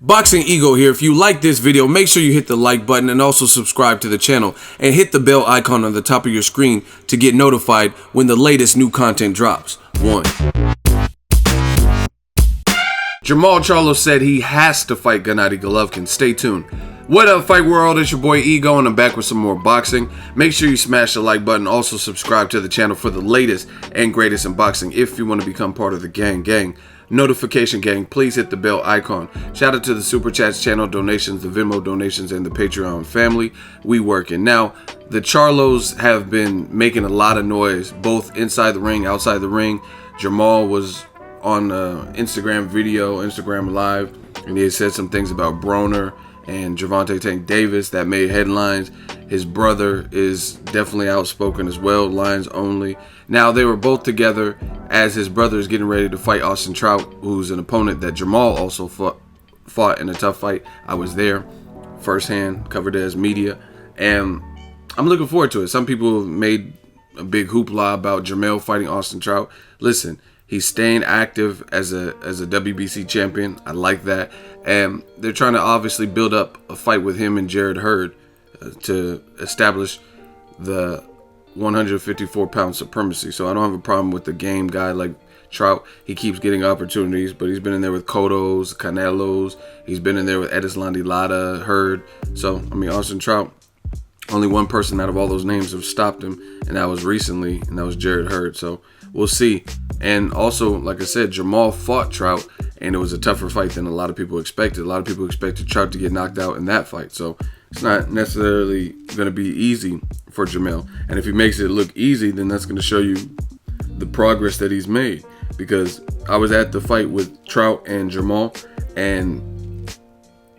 Boxing Ego here. If you like this video, make sure you hit the like button and also subscribe to the channel and hit the bell icon on the top of your screen to get notified when the latest new content drops. 1. Jermall Charlo said he has to fight Gennady Golovkin. Stay tuned. What up, Fight World? It's your boy Ego, and I'm back with some more boxing. Make sure you smash the like button. Also, subscribe to the channel for the latest and greatest in boxing if you want to become part of the gang. Notification gang, please hit the bell icon. Shout out to the Super Chats channel donations, the Venmo donations, and the Patreon family. We working. Now, the Charlos have been making a lot of noise, both inside the ring, outside the ring. Jermall was on Instagram video, Instagram Live, and he had said some things about Broner and Gervonta Tank Davis that made headlines. His brother is definitely outspoken as well, lines only. Now, they were both together as his brother is getting ready to fight Austin Trout, who's an opponent that Jermall also fought in a tough fight. I was there firsthand, covered it as media, and I'm looking forward to it. Some people have made a big hoopla about Jermall fighting Austin Trout. Listen, he's staying active as a WBC champion. I like that. And they're trying to obviously build up a fight with him and Jarrett Hurd to establish the 154-pound supremacy. So I don't have a problem with the game guy like Trout. He keeps getting opportunities, but he's been in there with Cotto's, Canelo's. He's been in there with Erislandy Lara, Hurd. So, I mean, Austin Trout, only one person out of all those names have stopped him, and that was recently, and that was Jarrett Hurd. So we'll see. And also, like I said, Jermall fought Trout, and it was a tougher fight than a lot of people expected. A lot of people expected Trout to get knocked out in that fight. So it's not necessarily going to be easy for Jermall. And if he makes it look easy, then that's going to show you the progress that he's made. Because I was at the fight with Trout and Jermall, and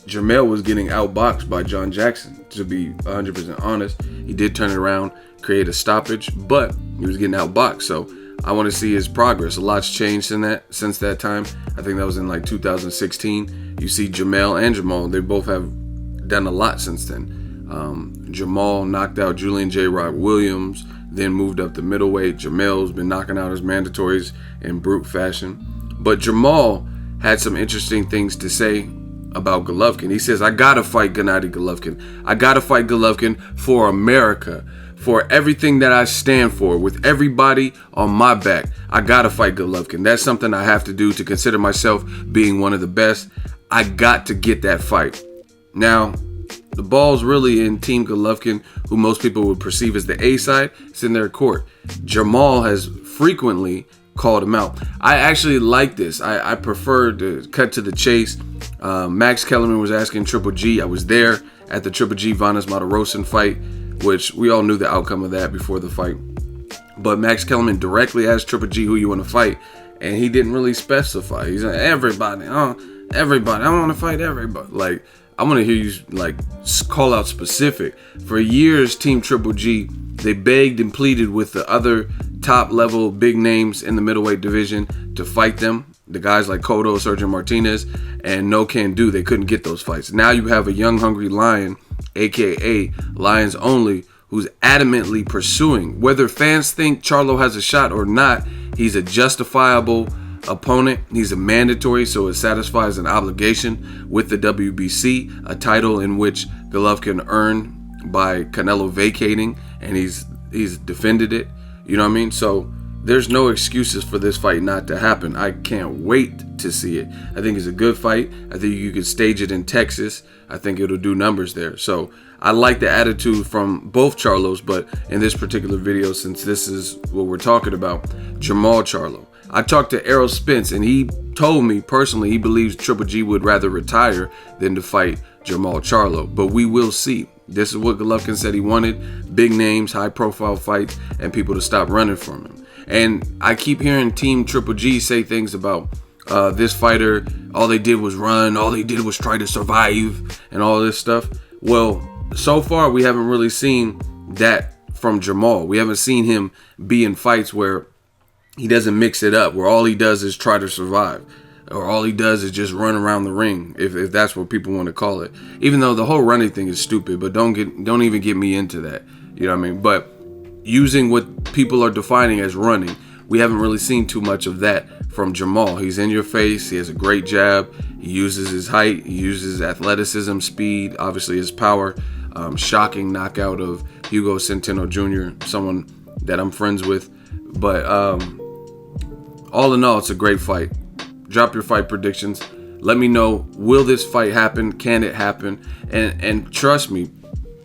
Jermall was getting outboxed by John Jackson. To be 100% honest, he did turn it around, create a stoppage, but he was getting outboxed. So I want to see his progress. A lot's changed since that time. I think that was in like 2016. You see Jermall and Jermall, they both have done a lot since then. Jermall knocked out Julian J. Rock Williams, then moved up to middleweight. Jermall's been knocking out his mandatories in brute fashion. But Jermall had some interesting things to say about Golovkin. He says, I gotta fight Gennady Golovkin. I gotta fight Golovkin for America, for everything that I stand for, with everybody on my back. I gotta fight Golovkin. That's something I have to do to consider myself being one of the best. I got to get that fight. Now, the ball's really in Team Golovkin, who most people would perceive as the A side. It's in their court. Jermall has frequently called him out. I actually like this. I prefer to cut to the chase. Max Kellerman was asking Triple G. I was there at the Triple G Vanes Matarosen fight, which we all knew the outcome of that before the fight. But Max Kellerman directly asked Triple G who you want to fight, and he didn't really specify. He's like, everybody. Everybody. I want to fight everybody. Like, I want to hear you like call out specific. For years, Team Triple G, they begged and pleaded with the other top level big names in the middleweight division to fight them. The guys like Cotto, Sergio Martinez, and no can do. They couldn't get those fights. Now you have a young, hungry lion, aka Lions Only, who's adamantly pursuing. Whether fans think Charlo has a shot or not, he's a justifiable opponent. He's a mandatory, so it satisfies an obligation with the WBC, a title in which Golovkin earned by Canelo vacating, and he's defended it. You know what I mean? So there's no excuses for this fight not to happen. I can't wait to see it. I think it's a good fight. I think you could stage it in Texas. I think it'll do numbers there. So I like the attitude from both Charlos, but in this particular video, since this is what we're talking about, Jermall Charlo. I talked to Errol Spence, and he told me personally he believes Triple G would rather retire than to fight Jermall Charlo. But we will see. This is what Golovkin said he wanted. Big names, high-profile fights, and people to stop running from him. And I keep hearing Team Triple G say things about this fighter, all they did was run, all they did was try to survive, and all this stuff. Well, so far we haven't really seen that from Jermall. We haven't seen him be in fights where he doesn't mix it up, where all he does is try to survive, or all he does is just run around the ring, if that's what people want to call it. Even though the whole running thing is stupid, but don't even get me into that. You know what I mean? But using what people are defining as running, we haven't really seen too much of that from Jermall. He's in your face. He has a great jab. He uses his height. He uses athleticism, speed, obviously his power. Shocking knockout of Hugo Centeno Jr., someone that I'm friends with. But all in all, it's a great fight. Drop your fight predictions. Let me know, will this fight happen? Can it happen? And trust me,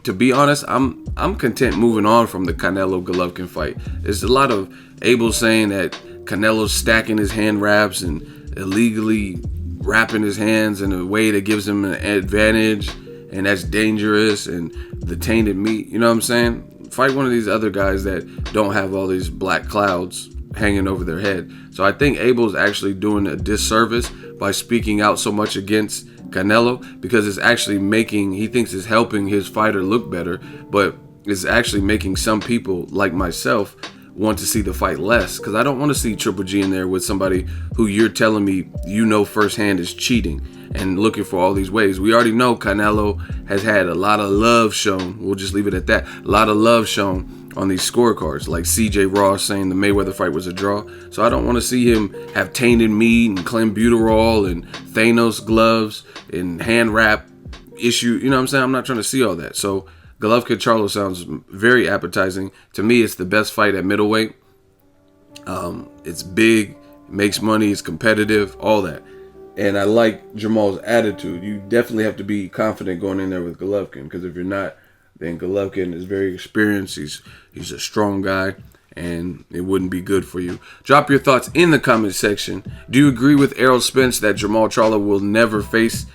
to be honest, I'm content moving on from the Canelo Golovkin fight. There's a lot of Abel saying that Canelo's stacking his hand wraps and illegally wrapping his hands in a way that gives him an advantage, and that's dangerous, and the tainted meat. You know what I'm saying? Fight one of these other guys that don't have all these black clouds hanging over their head. So I think Abel's actually doing a disservice by speaking out so much against Canelo, because it's actually making, he thinks it's helping his fighter look better, but it's actually making some people like myself want to see the fight less, because I don't want to see Triple G in there with somebody who you're telling me you know firsthand is cheating and looking for all these ways. We already know Canelo has had a lot of love shown. We'll just leave it at that. A lot of love shown on these scorecards, like CJ Ross saying the Mayweather fight was a draw. So I don't want to see him have tainted meat and clenbuterol and Thanos gloves and hand wrap issue. You know what I'm saying? I'm not trying to see all that. So Golovkin Charlo sounds very appetizing. To me, it's the best fight at middleweight. It's big, makes money, it's competitive, all that. And I like Jermall's attitude. You definitely have to be confident going in there with Golovkin, because if you're not, then Golovkin is very experienced. He's a strong guy, and it wouldn't be good for you. Drop your thoughts in the comment section. Do you agree with Errol Spence that Jermall Charlo will never face,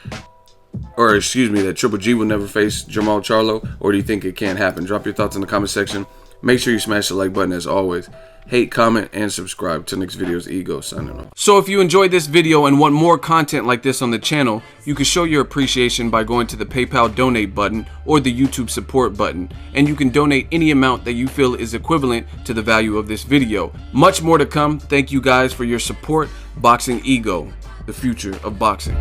or excuse me, that Triple G will never face Jermall Charlo, or do you think it can't happen? Drop your thoughts in the comment section. Make sure you smash the like button as always. Hate, comment, and subscribe. Till next video's Ego signing off. So if you enjoyed this video and want more content like this on the channel, you can show your appreciation by going to the PayPal donate button or the YouTube support button, and you can donate any amount that you feel is equivalent to the value of this video. Much more to come. Thank you guys for your support. Boxing Ego, the future of boxing.